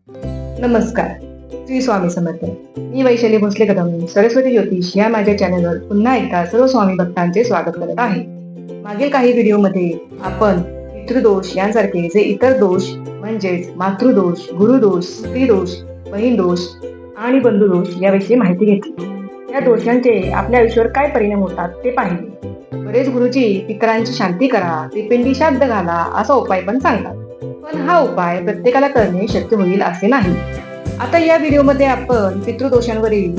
नमस्कार. श्री स्वामी समर्थ. मी वैशाली भोसले कदम सरस्वती ज्योतिष या माझ्या चॅनलवर पुन्हा एकदा सर्व स्वामी भक्तांचे स्वागत करत आहे. मागील काही व्हिडिओमध्ये आपण पितृदोष यांसारखे जे इतर दोष म्हणजेच मातृदोष, गुरुदोष, स्त्रीदोष, बहीण दोष आणि बंधुदोष याविषयी माहिती घेतली. या दोषांचे आपल्या आयुष्यावर काय परिणाम होतात ते पाहिले. बरेच गुरुजी पितरांची शांती करा, त्रिपिंडी श्राद्ध घाला असा उपाय पण सांगतात. पण हा उपाय प्रत्येकाला करणे शक्य होईल असे नाही. आता या व्हिडिओमध्ये आपण पितृदोषांवरील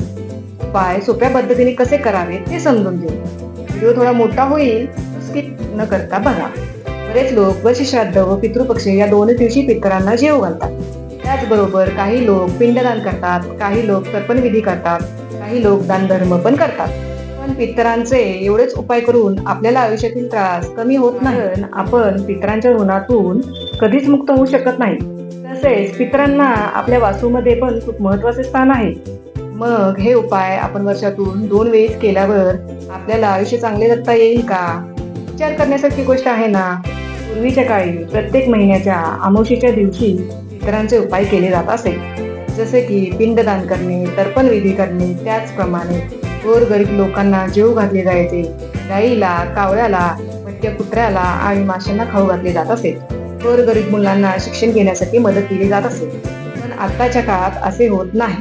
उपाय सोप्या पद्धतीने कसे करावे ते समजून घेऊ. व्हिडिओ थोडा मोठा होईल, स्किप न करता बघा. बरेच लोक वर्षश्राद्ध व पितृपक्ष या दोन दिवशी पितरांना जेव घालतात. त्याचबरोबर काही लोक पिंडदान करतात, काही लोक तर्पणविधी करतात, काही लोक दानधर्म पण करतात. पण पितरांचे एवढेच उपाय करून आपल्याला आयुष्यातील त्रास कमी होत नाही. कारण आपण पितरांच्या ऋणातून कधीच मुक्त होऊ शकत नाही. तसेच पितरांना आपल्या वासूमध्ये पण खूप महत्वाचे स्थान आहे. मग हे उपाय आपण वर्षातून 2 वेळेस केल्यावर आपल्याला आयुष्य चांगले जगता येईल का? विचार करण्यासारखी गोष्ट आहे ना. पूर्वीच्या काळी प्रत्येक महिन्याच्या अमावस्येच्या दिवशी पितरांचे उपाय केले जात असे. जसे की पिंडदान करणे, तर्पणविधी करणे. त्याचप्रमाणे गोरगरीब लोकांना जेवू घातले जायचे. गाईला, कावळ्याला, भटक्या कुत्र्याला आणि माशांना खाऊ घातले जात असे. गोरगरीब मुलांना शिक्षण घेण्यासाठी मदत केली जात असे. पण आताच्या काळात असे होत नाही.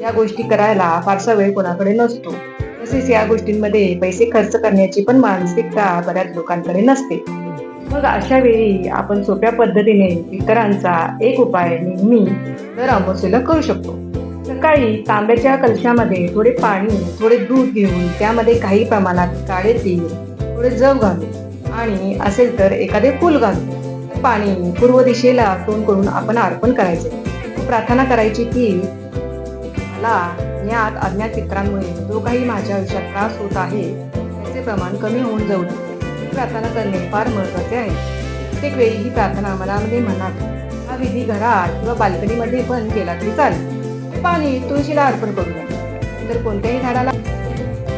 या गोष्टी करायला फारसा वेळ कोणाकडे नसतो. तसेच या गोष्टींमध्ये पैसे खर्च करण्याची पण मानसिकता बऱ्याच लोकांकडे नसते. मग अशा वेळी आपण सोप्या पद्धतीने पितरांचा एक उपाय नेहमी दर अमावस्येला करू शकतो. सकाळी तांब्याच्या कलशामध्ये थोडे पाणी, थोडे दूध घेऊन त्यामध्ये काही प्रमाणात काळे तीळ, थोडे जव घालून आणि असेल तर एखादे फूल घालून ते पाणी पूर्व दिशेला तोंड करून आपण अर्पण करायचे. प्रार्थना करायची की मला ज्ञात अज्ञात पितरांमुळे जो काही माझ्या आयुष्यात त्रास होत आहे त्याचे प्रमाण कमी होऊन जाऊ दे. ही प्रार्थना करणे फार महत्त्वाचे आहे. प्रत्येक वेळी ही प्रार्थना मनामध्ये म्हणावी. हा विधी घरात किंवा बाल्कनीमध्ये पण केला तरी चालेल. पाणी तुळशीला अर्पण करू नये. तर कोणत्याही झाडाला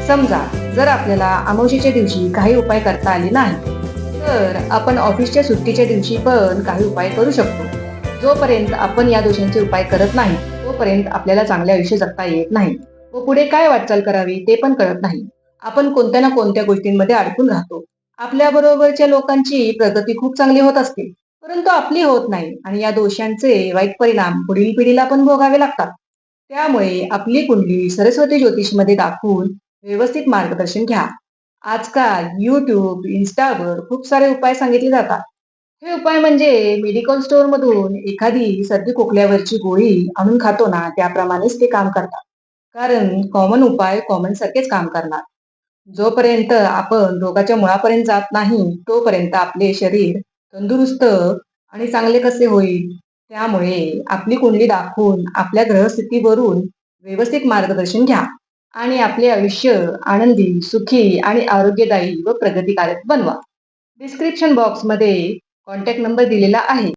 समजा जर आपल्याला अमावस्येच्या दिवशी काही उपाय करता आले नाही तर आपण ऑफिसच्या सुट्टीच्या दिवशी पण काही उपाय करू शकतो. जोपर्यंत आपण या दोषांचे उपाय करत नाही तोपर्यंत आपल्याला चांगले आयुष्य जगता येत नाही व पुढे काय वाटचाल करावी ते पण कळत नाही. आपण कोणत्या ना कोणत्या गोष्टींमध्ये अडकून राहतो. आपल्या बरोबरच्या लोकांची प्रगती खूप चांगली होत असते परंतु आपली होत नाही आणि या दोषांचे वाईट परिणाम पुढील पिढीला पण भोगावे लागतात. त्यामुळे आपली कुंडली सरस्वती ज्योतिषमध्ये दाखवून व्यवस्थित मार्गदर्शन घ्या. आजकाल YouTube, Instaवर खूप सारे उपाय सांगितले जातात. हे उपाय म्हणजे मेडिकल स्टोअर मधून एखादी सर्दी खोकल्यावरची गोळी आणून खातो ना त्याप्रमाणेच ते काम करतात. कारण कॉमन उपाय कॉमन सारखेच काम करणार. जोपर्यंत आपण रोगाच्या मुळापर्यंत जात नाही तोपर्यंत आपले शरीर तंदुरुस्त आणि चांगले कसे होईल. त्यामुळे आपली कुंडली दाखवून आपल्या ग्रहस्थितीवरून व्यवस्थित मार्गदर्शन घ्या आणि आपले आयुष्य आनंदी, सुखी आणि आरोग्यदायी व प्रगतिकारक बनवा. डिस्क्रिप्शन बॉक्समध्ये कॉन्टॅक्ट नंबर दिलेला आहे.